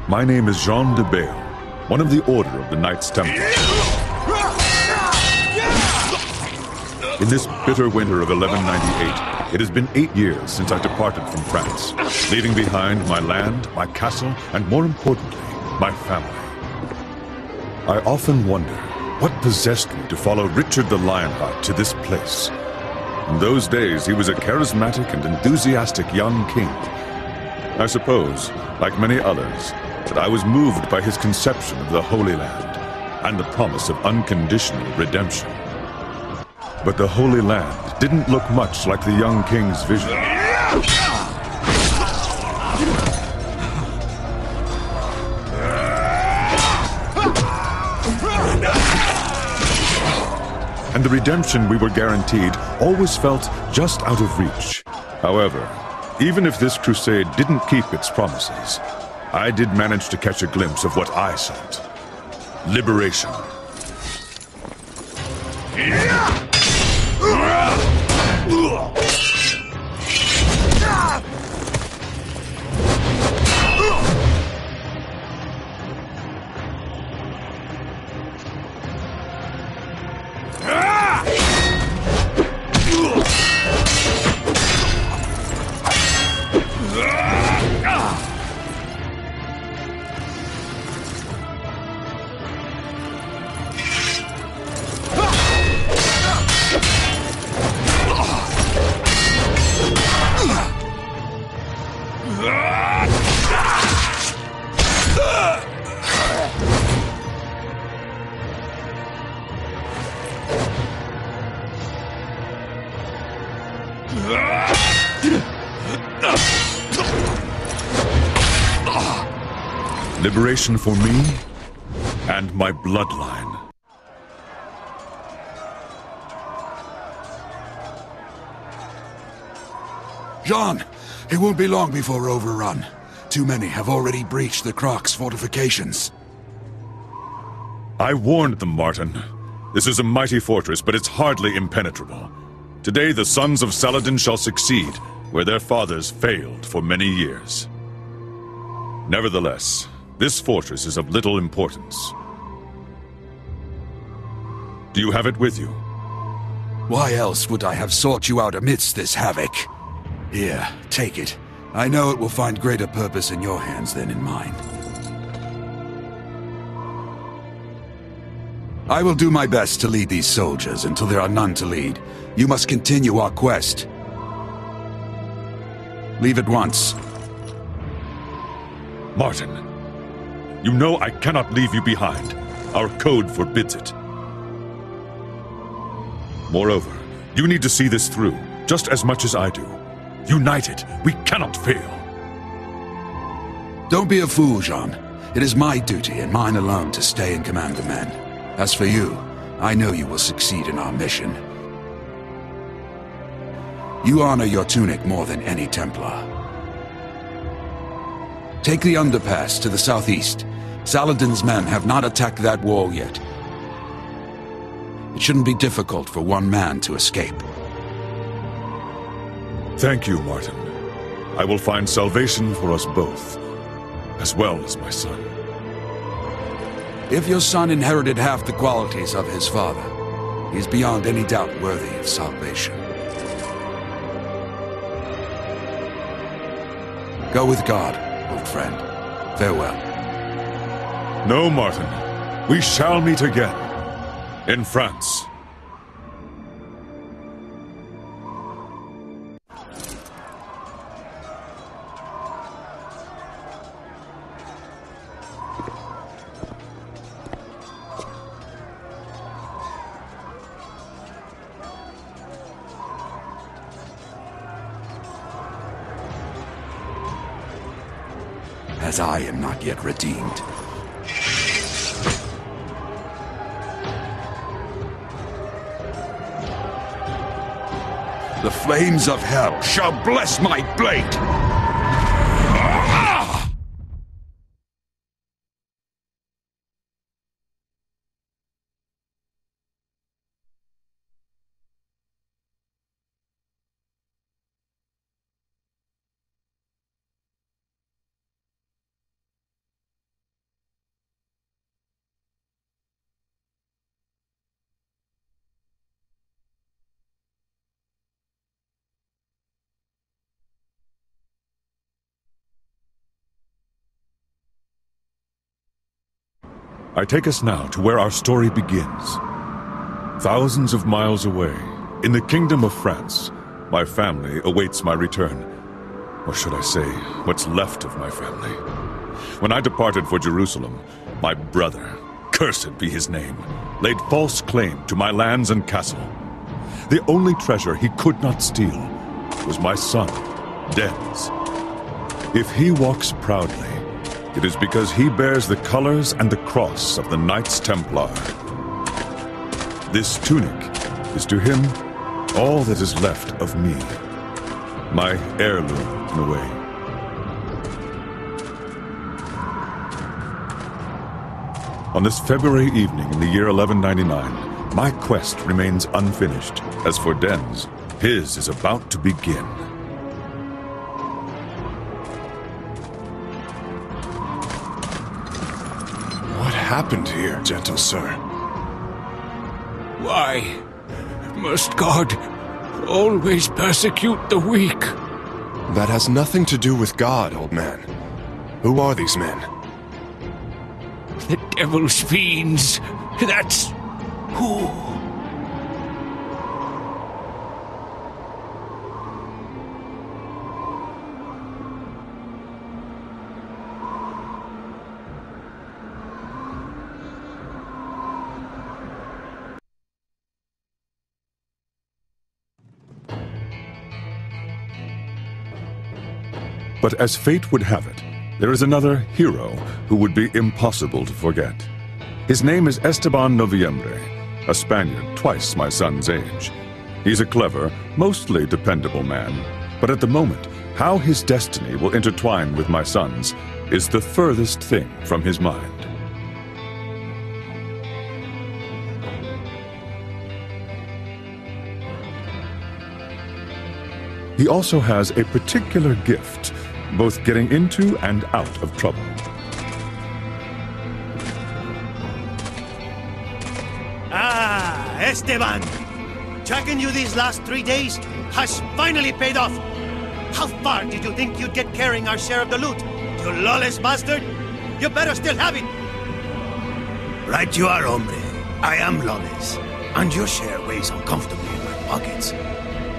My name is Jean de Bale, one of the Order of the Knights Templar. In this bitter winter of 1198, it has been 8 years since I departed from France, leaving behind my land, my castle, and more importantly, my family. I often wonder what possessed me to follow Richard the Lionheart to this place. In those days, he was a charismatic and enthusiastic young king. I suppose, like many others, that I was moved by his conception of the Holy Land and the promise of unconditional redemption. But the Holy Land didn't look much like the young king's vision. And the redemption we were guaranteed always felt just out of reach. However, even if this crusade didn't keep its promises, I did manage to catch a glimpse of what I sought. Liberation. Liberation for me and my bloodline. Jean, it won't be long before we're overrun. Too many have already breached the Croc's fortifications. I warned them, Martin. This is a mighty fortress, but it's hardly impenetrable. Today the sons of Saladin shall succeed where their fathers failed for many years. Nevertheless, this fortress is of little importance. Do you have it with you? Why else would I have sought you out amidst this havoc? Here, take it. I know it will find greater purpose in your hands than in mine. I will do my best to lead these soldiers until there are none to lead. You must continue our quest. Leave at once. Martin, you know I cannot leave you behind. Our code forbids it. Moreover, you need to see this through, just as much as I do. United, we cannot fail. Don't be a fool, Jean. It is my duty and mine alone to stay and command the men. As for you, I know you will succeed in our mission. You honor your tunic more than any Templar. Take the underpass to the southeast. Saladin's men have not attacked that wall yet. It shouldn't be difficult for one man to escape. Thank you, Martin. I will find salvation for us both, as well as my son. If your son inherited half the qualities of his father, he is beyond any doubt worthy of salvation. Go with God, old friend. Farewell. No, Martin. We shall meet again. In France. As I am not yet redeemed. The flames of hell shall bless my blade! I take us now to where our story begins. Thousands of miles away, in the Kingdom of France, my family awaits my return. Or should I say, what's left of my family. When I departed for Jerusalem, my brother, cursed be his name, laid false claim to my lands and castle. The only treasure he could not steal was my son, Dens. If he walks proudly, it is because he bears the colors and the cross of the Knights Templar. This tunic is to him all that is left of me, my heirloom in a way. On this February evening in the year 1199, my quest remains unfinished. As for Dens, his is about to begin. What happened here, gentle sir? Why must God always persecute the weak? That has nothing to do with God, old man. Who are these men? The devil's fiends. That's who. But as fate would have it, there is another hero who would be impossible to forget. His name is Esteban Noviembre, a Spaniard twice my son's age. He's a clever, mostly dependable man, but at the moment, how his destiny will intertwine with my son's is the furthest thing from his mind. He also has a particular gift, both getting into and out of trouble. Ah, Esteban! Tracking you these last 3 days has finally paid off. How far did you think you'd get carrying our share of the loot? You lawless bastard! You better still have it! Right you are, hombre. I am lawless. And your share weighs uncomfortably in my pockets.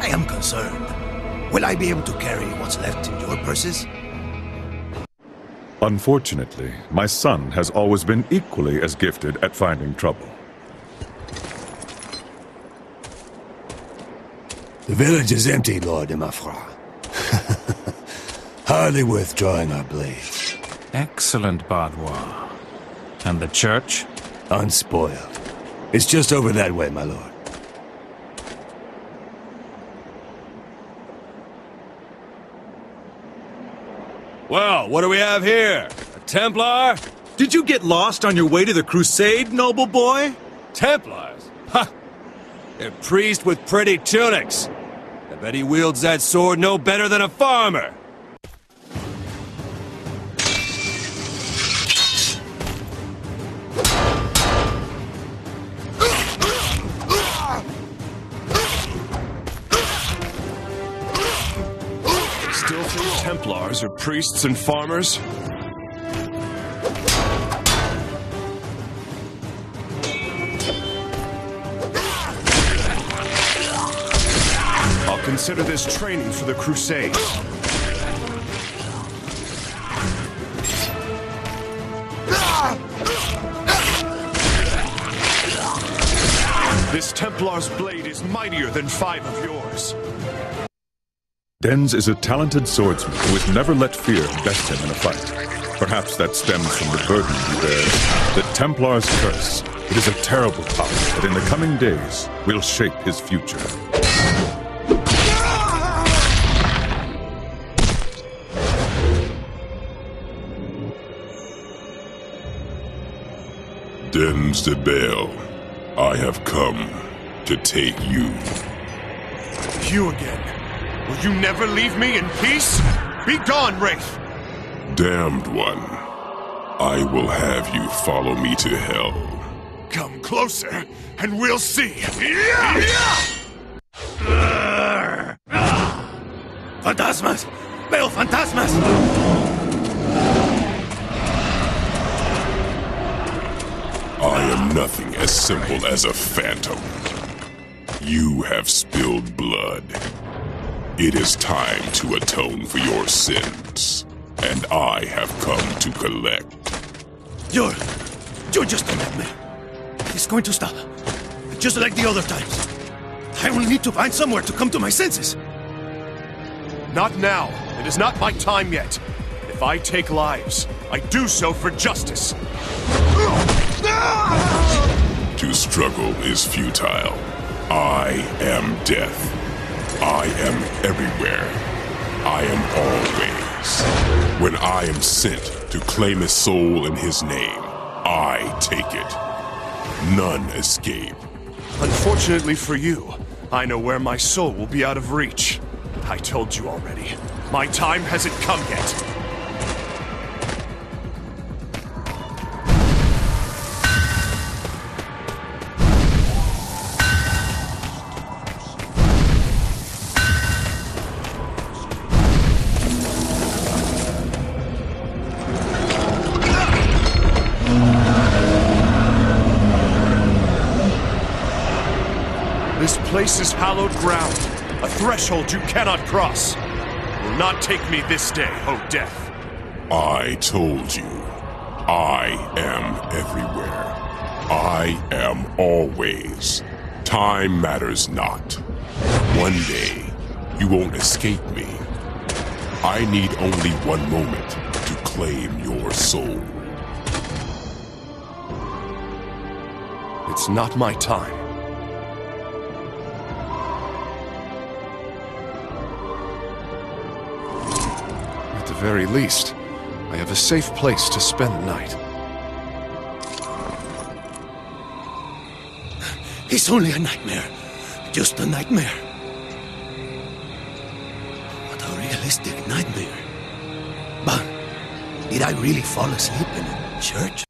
I am concerned. Will I be able to carry what's left in your purses? Unfortunately, my son has always been equally as gifted at finding trouble. The village is empty, Lord de Mafra. Hardly worth drawing our blades. Excellent, Bardois. And the church? Unspoiled. It's just over that way, my lord. Well, what do we have here? A Templar? Did you get lost on your way to the Crusade, noble boy? Templars? Ha! A priest with pretty tunics. I bet he wields that sword no better than a farmer. Still think Templars are priests and farmers? I'll consider this training for the Crusade. This Templar's blade is mightier than 5 of yours. Dens is a talented swordsman who has never let fear best him in a fight. Perhaps that stems from the burden he bears. The Templar's curse. It is a terrible power that in the coming days will shape his future. Dens de Bale, I have come to take you. You again. Will you never leave me in peace? Be gone, Wraith! Damned one, I will have you follow me to hell. Come closer, and we'll see. Fantasmas! Veo fantasmas! as simple as a phantom. You have spilled blood. It is time to atone for your sins, and I have come to collect. You're just a nightmare. It's going to stop. Just like the other times. I will need to find somewhere to come to my senses. Not now. It is not my time yet. If I take lives, I do so for justice. To struggle is futile. I am death. I am everywhere. I am always. When I am sent to claim a soul in his name, I take it. None escape. Unfortunately for you, I know where my soul will be out of reach. I told you already. My time hasn't come yet. This place is hallowed ground, a threshold you cannot cross. You will not take me this day, O Death. I told you, I am everywhere. I am always. Time matters not. One day, you won't escape me. I need only one moment to claim your soul. It's not my time. At the very least, I have a safe place to spend the night. It's only a nightmare. Just a nightmare. What a realistic nightmare. But did I really fall asleep in a church?